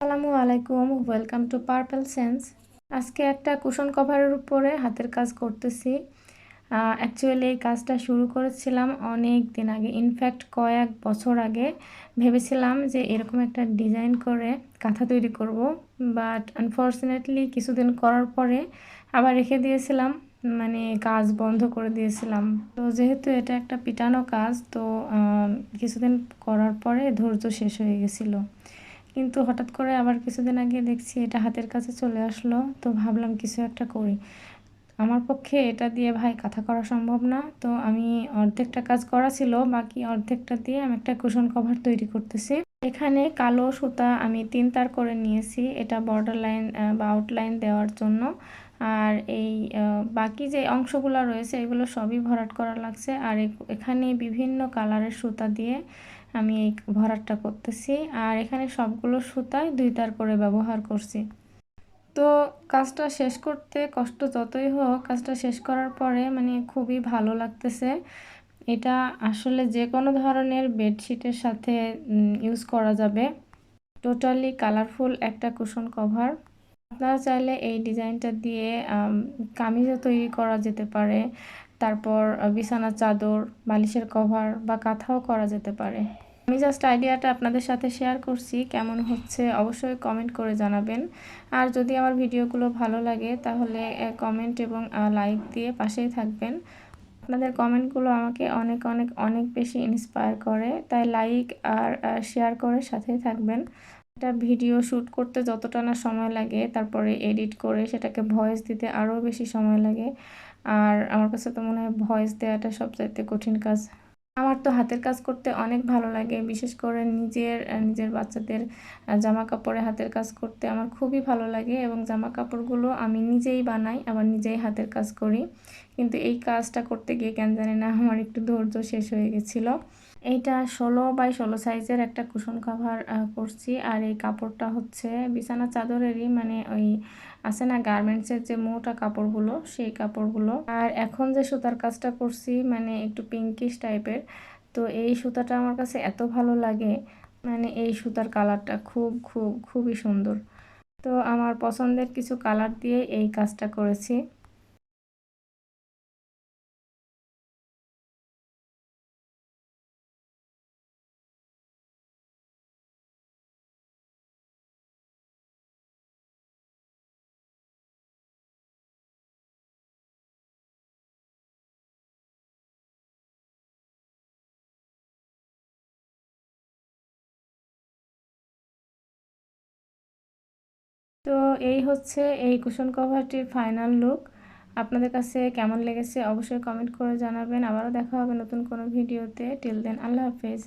আসসালামু আলাইকুম, welcome to purple sense. আজকে একটা কুশন কভারের উপরে হাতের কাজ করতেছি। অ্যাকচুয়ালি এই কাজটা শুরু করেছিলাম অনেক দিন আগে, ইনফ্যাক্ট কয়েক বছর আগে ভেবেছিলাম যে এরকম একটা ডিজাইন করে কাঁথা তৈরি করব, বাট আনফর্চুনেটলি কিছুদিন করার পরে আবার রেখে দিয়েছিলাম, মানে কাজ বন্ধ করে দিয়েছিলাম। তো যেহেতু এটা একটা পিটানো কাজ, তো কিছুদিন করার পরে ধৈর্য শেষ হয়ে গেছিলো। কিন্তু হঠাৎ করে আবার কিছুদিন আগে দেখছি এটা হাতের কাছে চলে আসলো, তো ভাবলাম কিছু একটা করি। আমার পক্ষে এটা দিয়ে ভাই কাঁথা করা সম্ভব না, তো আমি অর্ধেকটা কাজ করা ছিল, বাকি অর্ধেকটা দিয়ে আমি একটা কুশন কভার তৈরি করতেছি। এখানে কালো সুতা আমি 3 তার করে নিয়েছি, এটা বর্ডার লাইন বা আউটলাইন দেওয়ার জন্য। আর এই বাকি যে অংশগুলো রয়েছে এগুলো সবই ভরাট করা লাগছে। আর এখানে বিভিন্ন কালারের সুতা দিয়ে আমি এই ভরাটটা করতেছি। আর এখানে সবগুলো সুতাই 2 তার করে ব্যবহার করছি। তো কাজটা শেষ করতে কষ্ট যতই হোক, কাজটা শেষ করার পরে মানে খুবই ভালো লাগতেছে। এটা আসলে যে কোনো ধরনের বেডশিটের সাথে ইউজ করা যাবে। টোটালি কালারফুল একটা কুশন কভার। আপনারা চাইলে এই ডিজাইনটা দিয়ে কামিজও তৈরি করা যেতে পারে, তারপর বিছানার চাদর, বালিশের কভার বা কাঁথাও করা যেতে পারে। আমি জাস্ট আইডিয়াটা আপনাদের সাথে শেয়ার করছি, কেমন হচ্ছে অবশ্যই কমেন্ট করে জানাবেন। আর যদি আমার ভিডিওগুলো ভালো লাগে তাহলে কমেন্ট এবং লাইক দিয়ে পাশেই থাকবেন। আপনাদের কমেন্টগুলো আমাকে অনেক অনেক অনেক বেশি ইন্সপায়ার করে, তাই লাইক আর শেয়ার করে সাথেই থাকবেন। একটা ভিডিও শ্যুট করতে যতটা না সময় লাগে, তারপরে এডিট করে সেটাকে ভয়েস দিতে আরও বেশি সময় লাগে। আর আমার কাছে তো মনে হয় ভয়েস দেওয়াটা সবচাইতে কঠিন কাজ। আমার তো হাতের কাজ করতে অনেক ভালো লাগে, বিশেষ করে নিজের বাচ্চাদের জামা কাপড়ে হাতের কাজ করতে আমার খুবই ভালো লাগে, এবং জামা কাপড়গুলো আমি নিজেই বানাই, আবার নিজেই হাতের কাজ করি। কিন্তু এই কাজটা করতে গিয়ে কেন জানি না আমার একটু ধৈর্য শেষ হয়ে গেছিলো। এইটা 16x16 সাইজের একটা কুশন কভার করছি। আর এই কাপড়টা হচ্ছে বিছানা চাদরেরই, মানে ওই আছে না গার্মেন্টসের যে মোটা কাপড়গুলো, সেই কাপড়গুলো। আর এখন যে সুতার কাজটা করছি মানে একটু পিঙ্কিশ টাইপের, তো এই সুতাটা আমার কাছে এত ভালো লাগে, মানে এই সুতার কালারটা খুবই সুন্দর। তো আমার পছন্দের কিছু কালার দিয়ে এই কাজটা করেছি। তো এই হচ্ছে এই কুশন কভারটির ফাইনাল লুক। আপনাদের কাছে কেমন লেগেছে অবশ্যই কমেন্ট করে জানাবেন। আবারও দেখা হবে নতুন কোনো ভিডিওতে। টিল দেন, আল্লাহ হাফেজ।